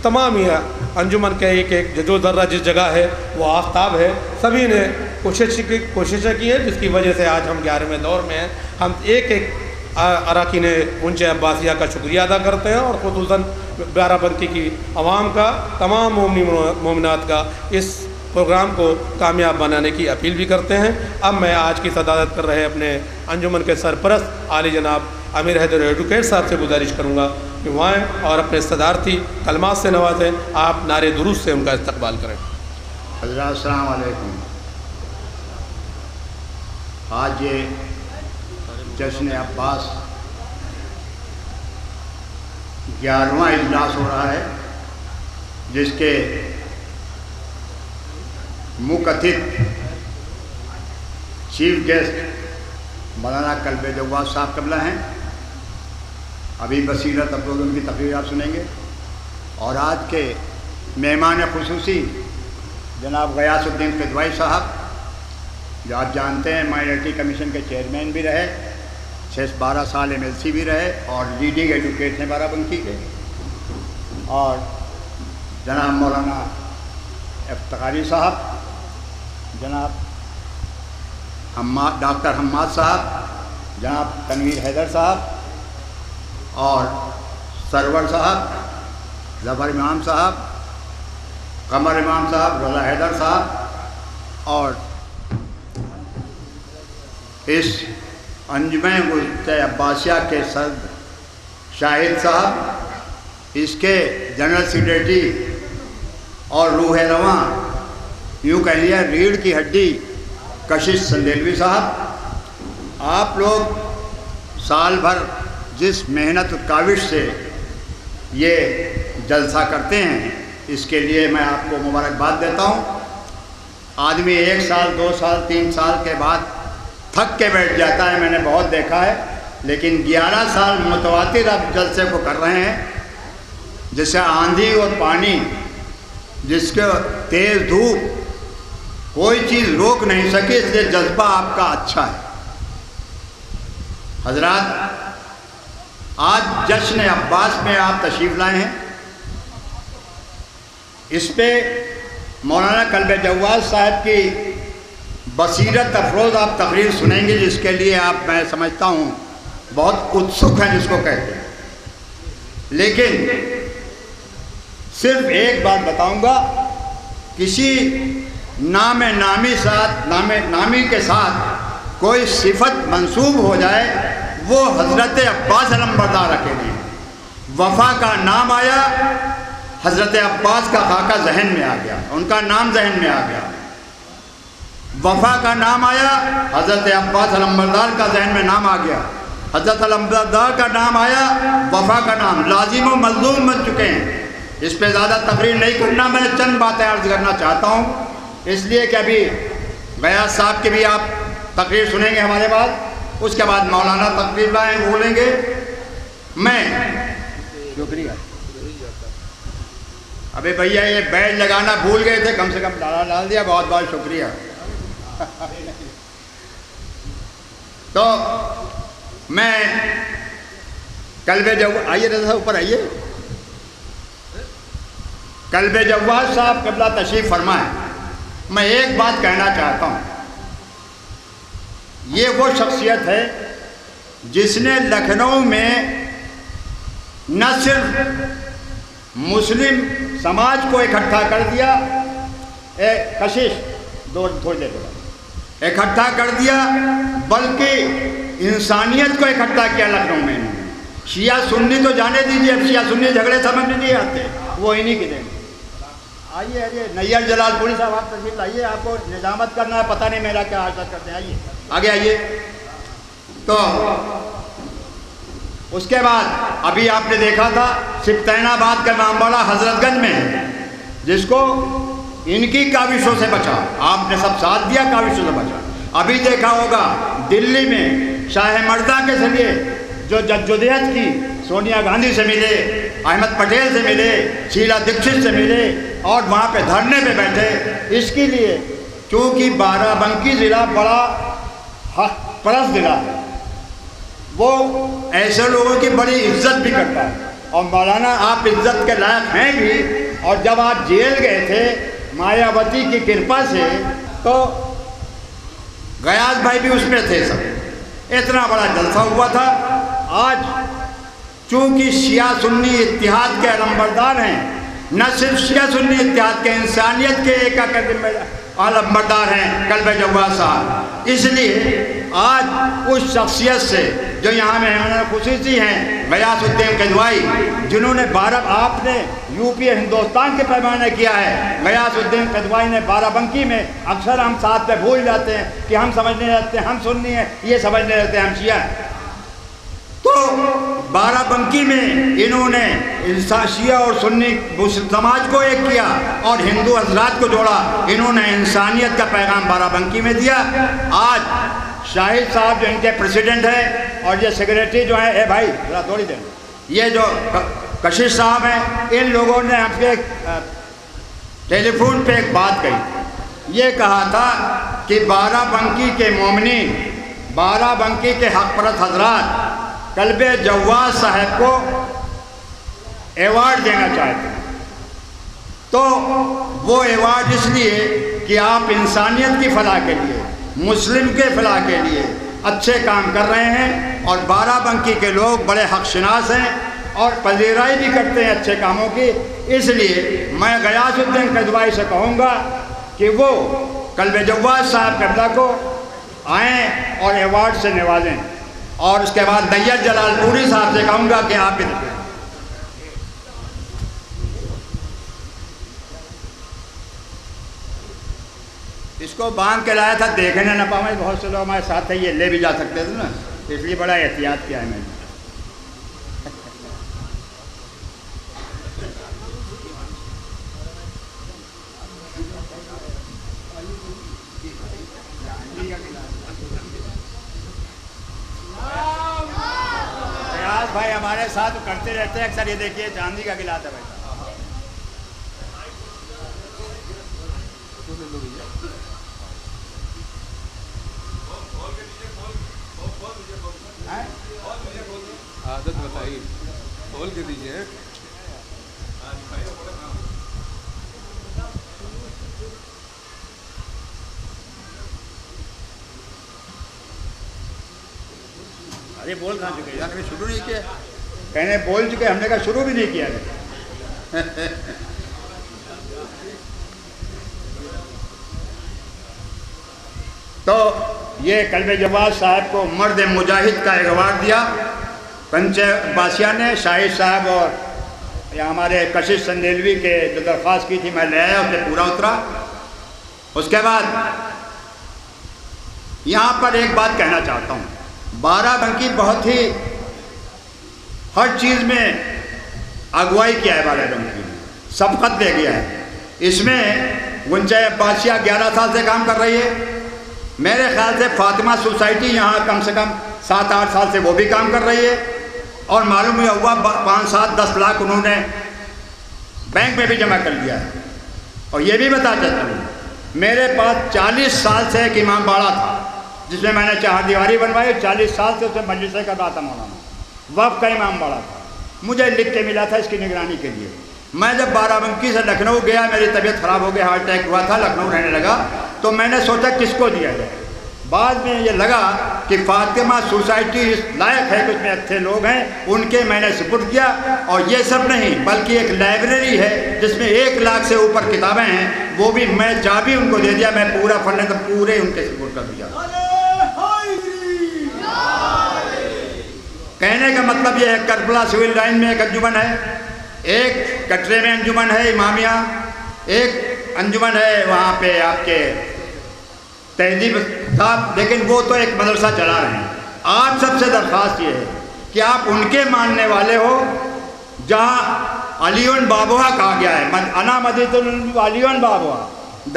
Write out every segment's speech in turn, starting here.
تمام ہی انجمن کے ایک ایک جو ذرہ جس جگہ ہے وہ آفتاب ہے، سبھی نے کوششیں کی ہیں، جس کی وجہ سے آج ہم 11ویں دور میں ہیں۔ ہم ایک ایک اراکین اونچے عباسیہ کا شکریہ ادا کرتے ہیں، اور خصوصاً بارہ بنکی کی عوام کا، تمام مومنات کا اس پروگرام کو کامیاب بنانے کی اپیل بھی کرتے ہیں۔ اب میں آج کی صدارت کر رہے اپنے انجمن کے سرپرست عالی جناب امیر حیدر ایڈوکیٹ صاحب سے گزارش کروں گا کہ وہ آئیں اور اپنے صدارتی کلمات سے نوازیں، آپ نعرے درود سے ان کا استقبال کریں۔ حضرات السلام علیکم۔ آج یہ جشن عباس 11واں اجلاس ہو رہا ہے، جس کے مکتب چیف گیسٹ مولانا کلب جواز صاحب قبلہ ہیں۔ ابھی بصیرت افروز ان کی تقریر آپ سنیں گے، اور آج کے مہمان خصوصی جناب غیاث الدین قدوائی صاحب، جو آپ جانتے ہیں مائنورٹی کمیشن کے چیئرمین بھی رہے، 12 سال MLC بھی رہے، اور لیڈنگ ایڈوکیٹ ہیں بارہ بنکی کے، اور جناب مولانا افتخاری صاحب، جناب ڈاکٹر حماد صاحب، جناب تنویر حیدر صاحب، اور سرور صاحب، ظفر امام صاحب، قمر امام صاحب، رضا حیدر صاحب، اور اس انجمن گلشن عباسیہ کے صدر شاہد صاحب، اس کے جنرل سیکریٹری اور روح رواں، یوں کہہ لیا ریڑھ کی ہڈی، کشش سندیلوی صاحب۔ آپ لوگ سال بھر جس محنت و کاوش سے یہ جلسہ کرتے ہیں، اس کے لیے میں آپ کو مبارکباد دیتا ہوں۔ آدمی 1 سال 2 سال 3 سال کے بعد تھک کے بیٹھ جاتا ہے، میں نے بہت دیکھا ہے، لیکن 11 سال متواتر آپ جلسے کو کر رہے ہیں، جیسے آندھی اور پانی، جس کے تیز دھوپ کوئی چیز روک نہیں سکی، اس لیے جذبہ آپ کا اچھا ہے۔ حضرات، آج جشن عباس میں آپ تشریف لائے ہیں، اس پہ مولانا کلب جواز صاحب کی بصیرت افروز آپ تقریر سنیں گے، جس کے لیے آپ، میں سمجھتا ہوں، بہت اتسک ہیں، جس کو کہتے ہیں۔ لیکن صرف ایک بات بتاؤں گا، کسی نامی کے ساتھ کوئی صفت منسوب ہو جائے، وہ حضرت عباس علمبردار اکیلے ہیں۔ وفا کا نام آیا، حضرت عباس کا خاکہ ذہن میں آ گیا، ان کا نام ذہن میں آ گیا۔ وفا کا نام آیا، حضرت عباس علمبردار کا ذہن میں نام آ گیا۔ حضرت علمبردار کا نام آیا، وفا کا نام لازم و ملزوم بن چکے ہیں۔ اس پہ زیادہ تقریر نہیں کرنا، میں چند باتیں عرض کرنا چاہتا ہوں، اس لیے کہ ابھی غیاث صاحب کی بھی آپ تقریر سنیں گے ہمارے بعد، اس کے بعد مولانا تقریر لائیں بولیں گے۔ میں شکریہ، ابھی بھیا یہ بیج لگانا بھول گئے تھے، کم سے کم ڈال دیا، بہت بہت شکریہ۔ تو میں کلب جواز، آئیے رضا اوپر آئیے، کلب جواز صاحب قبلہ تشریف فرمائیں۔ میں ایک بات کہنا چاہتا ہوں، یہ وہ شخصیت ہے جس نے لکھنؤ میں نہ صرف مسلم سماج کو اکٹھا کر دیا، کشش تھوڑی دیر بعد اکٹھا کر دیا، بلکہ انسانیت کو اکٹھا کیا لکھنؤ میں۔ شیعہ سنی تو جانے دیجیے، اب شیعہ سنی جھگڑے سمجھ نہیں آتے، وہ انہی کی دیں۔ آئیے آئیے نیّر جلال پوری صاحب، آپ تشریف لائیے، آپ کو نظامت کرنا ہے، پتہ نہیں میرا کیا حاصل کرتے ہیں، آئیے آگے آئیے۔ تو اس کے بعد ابھی آپ نے دیکھا تھا سبطین آباد کا نام والا حضرت گنج میں ہے، جس کو ان کی کاوشوں سے بچا، آپ نے سب ساتھ دیا، کاوشوں سے بچا۔ ابھی دیکھا ہوگا دلی میں شاہ مردہ کے ذریعے جو جدوجہد کی، سونیا گاندھی سے ملے، احمد پٹیل سے ملے، شیلا دکشت سے ملے، اور وہاں پہ دھرنے پہ بیٹھے، اس کے لیے چونکہ بارہ بنکی ضلع بڑا حق پرست ضلع ہے، وہ ایسے لوگوں کی بڑی عزت بھی کرتا ہے، اور مولانا آپ عزت کے لائق ہیں بھی، اور جب آپ جیل گئے تھے مایاوتی کی کرپا سے تو غیاث بھائی بھی اس میں تھے، سب اتنا بڑا جلسہ ہوا تھا۔ آج چونکہ شیعہ سنی اتحاد کے علمبردار ہیں، نہ صرف شیعہ سنی اتحاد کے، انسانیت کے ایک علمبردار ہیں قلب جواز صاحب، اس لیے آج اس شخصیت سے جو یہاں مہمان خصوصی ہیں غیاث الدین قدوائی، جنہوں نے آپ نے یو پی ہندوستان کے پیمانے کیا ہے، غیاث الدین قدوائی نے بارہ بنکی میں، اکثر ہم ساتھ پہ بھول جاتے ہیں کہ ہم سمجھنے لگتے ہیں ہم سنی ہیں، یہ سمجھنے لگتے ہیں ہم شیعہ ہیں، تو بارہ بنکی میں انہوں نے شیعہ اور سنی سماج کو ایک کیا اور ہندو حضرات کو جوڑا، انہوں نے انسانیت کا پیغام بارہ بنکی میں دیا۔ آج شاہد صاحب جو ان کے پریزیڈنٹ ہیں اور یہ سیکریٹری جو ہیں، اے بھائی ذرا تھوڑی دیر، یہ جو کشش صاحب ہیں، ان لوگوں نے ہم سے ٹیلی فون پہ ایک بات کہی، یہ کہا تھا کہ بارہ بنکی کے مومنین، بارہ بنکی کے حق پرست حضرات قلب جواز صاحب کو ایوارڈ دینا چاہتے ہیں، تو وہ ایوارڈ اس لیے کہ آپ انسانیت کی فلاح کے لیے، مسلم کے فلاح کے لیے اچھے کام کر رہے ہیں، اور بارہ بنکی کے لوگ بڑے حق شناس ہیں اور پذیرائی بھی کرتے ہیں اچھے کاموں کی، اس لیے میں غیاث الدین قدوائی سے کہوں گا کہ وہ قلب جواز صاحب قبلہ کو آئیں اور ایوارڈ سے نوازیں، اور اس کے بعد نیت جلال پوری صاحب سے کہوں گا کہ آپ بھی اس کو باندھ کے لایا تھا، دیکھنے نہ پاؤں، بہت سے لوگ ہمارے ساتھ تھے، یہ لے بھی جا سکتے تھے نا، اس لیے بڑا احتیاط کیا ہے میں نے۔ بھائی ہمارے ساتھ کرتے رہتے ہیں اکثر، یہ دیکھیے چاندی کا گلاس ہے بھائی، عادت بتائیے، کھول کے دیجیے۔ ارے بول کہاں چکے یار، ہمیں شروع نہیں کیا، کہنے بول چکے، ہم نے کہا شروع بھی نہیں کیا ہے۔ تو یہ قلب جواز صاحب کو مرد مجاہد کا ایوارڈ دیا پنچ عباسیہ نے، شاہد صاحب اور ہمارے کشش سندیلوی کے جو درخواست کی تھی میں لے آیا، اس نے پورا اترا۔ اس کے بعد یہاں پر ایک بات کہنا چاہتا ہوں، بارہ بنکی بہت ہی ہر چیز میں اگوائی کیا ہے، بارہ بنکی نے سبقت دے گیا ہے، اس میں گنجائے عباسیہ 11 سال سے کام کر رہی ہے، میرے خیال سے فاطمہ سوسائٹی یہاں کم سے کم 7-8 سال سے وہ بھی کام کر رہی ہے، اور معلوم یہ ہوا 5-7-10 لاکھ انہوں نے بینک میں بھی جمع کر لیا ہے۔ اور یہ بھی بتا چاہتا ہوں، میرے پاس 40 سال سے ایک امام باڑہ تھا جس میں نے 4 دیواری بنوائی، 40 سال سے اسے مجلسیں کر رہا تھا، مولانا وقف کا امام باڑہ تھا، مجھے لکھ کے ملا تھا اس کی نگرانی کے لیے۔ میں جب بارہ بنکی سے لکھنؤ گیا، میری طبیعت خراب ہو گئی، ہارٹ اٹیک ہوا تھا، لکھنؤ رہنے لگا، تو میں نے سوچا کس کو دیا جائے، بعد میں یہ لگا کہ فاطمہ سوسائٹی اس لائق ہے کہ اس میں اچھے لوگ ہیں، ان کے میں نے سپرد کیا، اور یہ سب نہیں بلکہ ایک لائبریری ہے جس میں 1 لاکھ سے اوپر کتابیں ہیں، وہ بھی میں چابی ان کو دے دیا، میں پورا فن پورے ان کے سپرد کر دیا۔ کہنے کا مطلب یہ ہے، کربلا سول لائن میں ایک انجمن ہے، ایک کٹرے میں انجمن ہے امامیہ، ایک انجمن ہے وہاں پہ آپ کے تہذیب صاحب، لیکن وہ تو ایک مدرسہ چلا رہے ہیں۔ آپ سب سے درخواست یہ ہے کہ آپ ان کے ماننے والے ہو جہاں علیون بابوہ کہا گیا ہے، انا مدیت علیون بابوہ،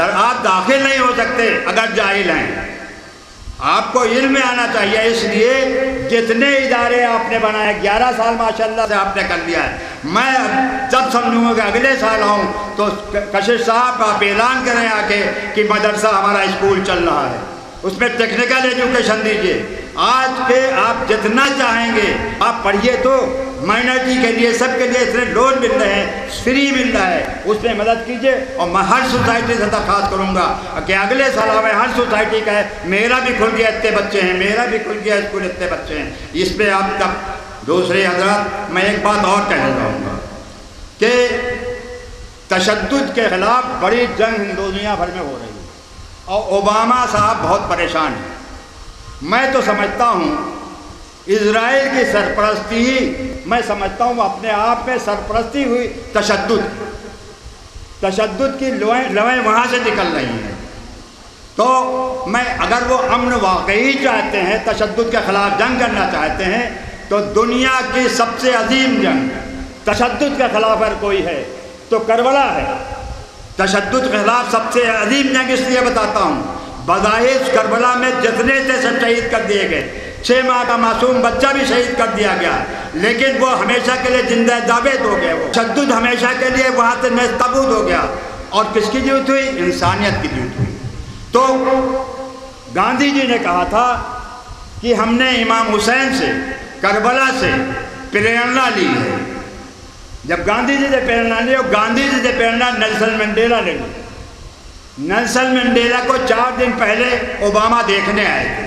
آپ داخل نہیں ہو سکتے اگر جاہل ہیں، آپ کو علم آنا چاہیے، اس لیے جتنے ادارے آپ نے بنائے 11 سال ماشاءاللہ سے آپ نے کر لیا ہے، میں جب سمجھوں گا کہ اگلے سال آؤں تو کشش صاحب آپ اعلان کریں آ کے کہ مدرسہ ہمارا اسکول چل رہا ہے، اس میں ٹیکنیکل ایجوکیشن دیجیے، آج کے آپ جتنا چاہیں گے آپ پڑھیے، تو مائنرٹی کے لیے، سب کے لیے اتنے لون مل رہے ہیں، فری مل رہا ہے، اس میں مدد کیجیے۔ اور میں ہر سوسائٹی سے درخواست کروں گا کہ اگلے سال میں ہر سوسائٹی کا ہے، میرا بھی کھل گیا اتنے بچے ہیں، میرا بھی کھل گیا اسکول اتنے بچے ہیں، اس پہ آپ تک دوسرے حضرات میں ایک بات اور کہنا چاہوں گا کہ تشدد کے خلاف بڑی جنگ دنیا بھر میں ہو رہی ہے اور اوباما صاحب بہت پریشان ہیں۔ میں تو سمجھتا ہوں اسرائیل کی سرپرستی ہی، میں سمجھتا ہوں اپنے آپ میں سرپرستی ہوئی تشدد کی لویں وہاں سے نکل رہی ہیں۔ تو میں اگر وہ امن واقعی چاہتے ہیں، تشدد کے خلاف جنگ کرنا چاہتے ہیں، تو دنیا کی سب سے عظیم جنگ تشدد کے خلاف اگر کوئی ہے تو کربلا ہے۔ تشدد کے خلاف سب سے عظیم جنگ اس لیے بتاتا ہوں، بظاہر کربلا میں جتنے تھے سب شہید کر دیے گئے، 6 ماہ کا معصوم بچہ بھی شہید کر دیا گیا، لیکن وہ ہمیشہ کے لیے زندہ جاوید ہو گئے۔ وہ تشدد ہمیشہ کے لیے وہاں سے نابود ہو گیا، اور کس کی جیت ہوئی؟ انسانیت کی جیت ہوئی۔ تو گاندھی جی نے کہا تھا کہ ہم نے امام حسین سے، کربلا سے پریرنا لی ہے۔ جب گاندھی جی نے پریرنا لی، اور گاندھی جی نے پریرنا نیلسن منڈیلا نے لی۔ نیلسن منڈیلا کو 4 دن پہلے اوباما دیکھنے آئے تھے،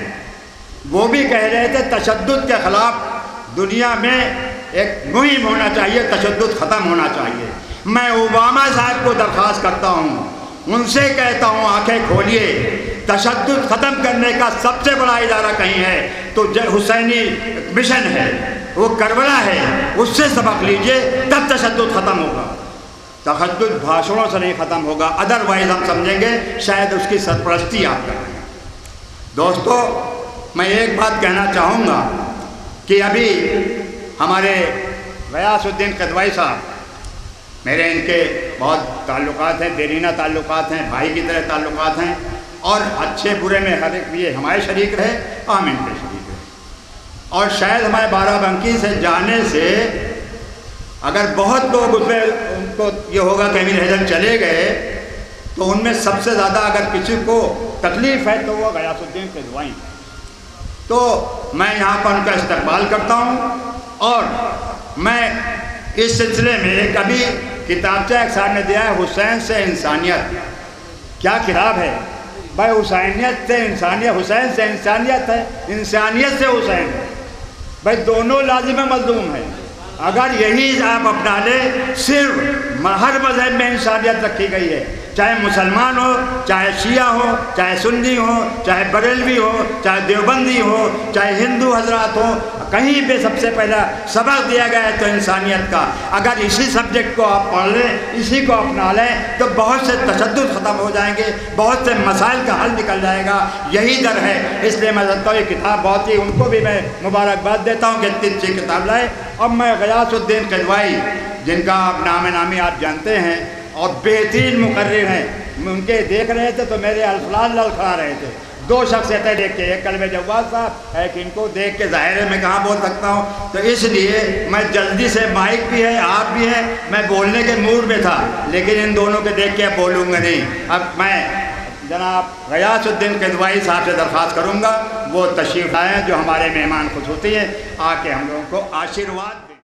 وہ بھی کہہ رہے تھے تشدد کے خلاف دنیا میں ایک مہم ہونا چاہیے، تشدد ختم ہونا چاہیے۔ میں اوباما صاحب کو درخواست کرتا ہوں، ان سے کہتا ہوں آنکھیں کھولیے، تشدد ختم کرنے کا سب سے بڑا ادارہ کہیں ہے تو حسینی مشن ہے، وہ کربلا ہے، اس سے سبق لیجئے، تب تشدد ختم ہوگا۔ تشدد بھاشنوں سے نہیں ختم ہوگا، ادروائز ہم سمجھیں گے شاید اس کی سرپرستی آپ کر رہے ہیں۔ دوستو، میں ایک بات کہنا چاہوں گا کہ ابھی ہمارے غیاث الدین قدوائی صاحب، میرے ان کے بہت تعلقات ہیں، دیرینہ تعلقات ہیں، بھائی کی طرح تعلقات ہیں، اور اچھے برے میں ہر ایک یہ ہمارے شریک رہے، ہم ان کے شریک رہے۔ اور شاید ہمارے بارہ بنکی سے جانے سے اگر بہت لوگ اس میں ان کو یہ ہوگا کہ امیر حیدر چلے گئے، تو ان میں سب سے زیادہ اگر کسی کو تکلیف ہے تو وہ غیاث الدین قدوائی۔ تو میں یہاں پر ان کا استقبال کرتا ہوں، اور میں اس سلسلے میں ایک ابھی کتابچہ ایک صاحب نے دیا ہے، حسین سے انسانیت۔ کیا کتاب ہے بھائی؟ حسینیت سے انسانیت، حسین سے انسانیت ہے، انسانیت سے حسین ہے بھائی، دونوں لازم ملزوم ہیں۔ اگر یہی آپ اپنا لیں، صرف ہر مذہب میں انسانیت رکھی گئی ہے، چاہے مسلمان ہو، چاہے شیعہ ہو، چاہے سنی ہو، چاہے بریلوی ہو، چاہے دیوبندی ہو، چاہے ہندو حضرات ہوں، کہیں پہ سب سے پہلا سبق دیا گیا ہے تو انسانیت کا۔ اگر اسی سبجیکٹ کو آپ پڑھ لیں، اسی کو اپنا لیں، تو بہت سے تشدد ختم ہو جائیں گے، بہت سے مسائل کا حل نکل جائے گا، یہی در ہے۔ اس لیے میں سمجھتا ہوں یہ کتاب بہت ہی، ان کو بھی میں مبارکباد دیتا ہوں کہ اتنی اچھی کتاب لائے۔ اب میں غیاث الدین قدوائی، جن کا نام نامی آپ جانتے ہیں اور بہترین مقرر ہیں، ان کے دیکھ رہے تھے تو میرے الفاظ للکھا رہے تھے۔ 2 شخصیتیں دیکھ کے، ایک کلمہ جواد صاحب، ایک ان کو دیکھ کے ظاہر ہے میں کہاں بول سکتا ہوں، تو اس لیے میں جلدی سے، مائک بھی ہے، آپ بھی ہیں، میں بولنے کے موڈ میں تھا، لیکن ان دونوں کے دیکھ کے بولوں گا نہیں۔ اب میں جناب غیاث الدین قدوائی صاحب سے درخواست کروں گا وہ تشریف لائیں، جو ہمارے مہمان خصوصی ہیں، آ کے ہم لوگوں کو آشیرواد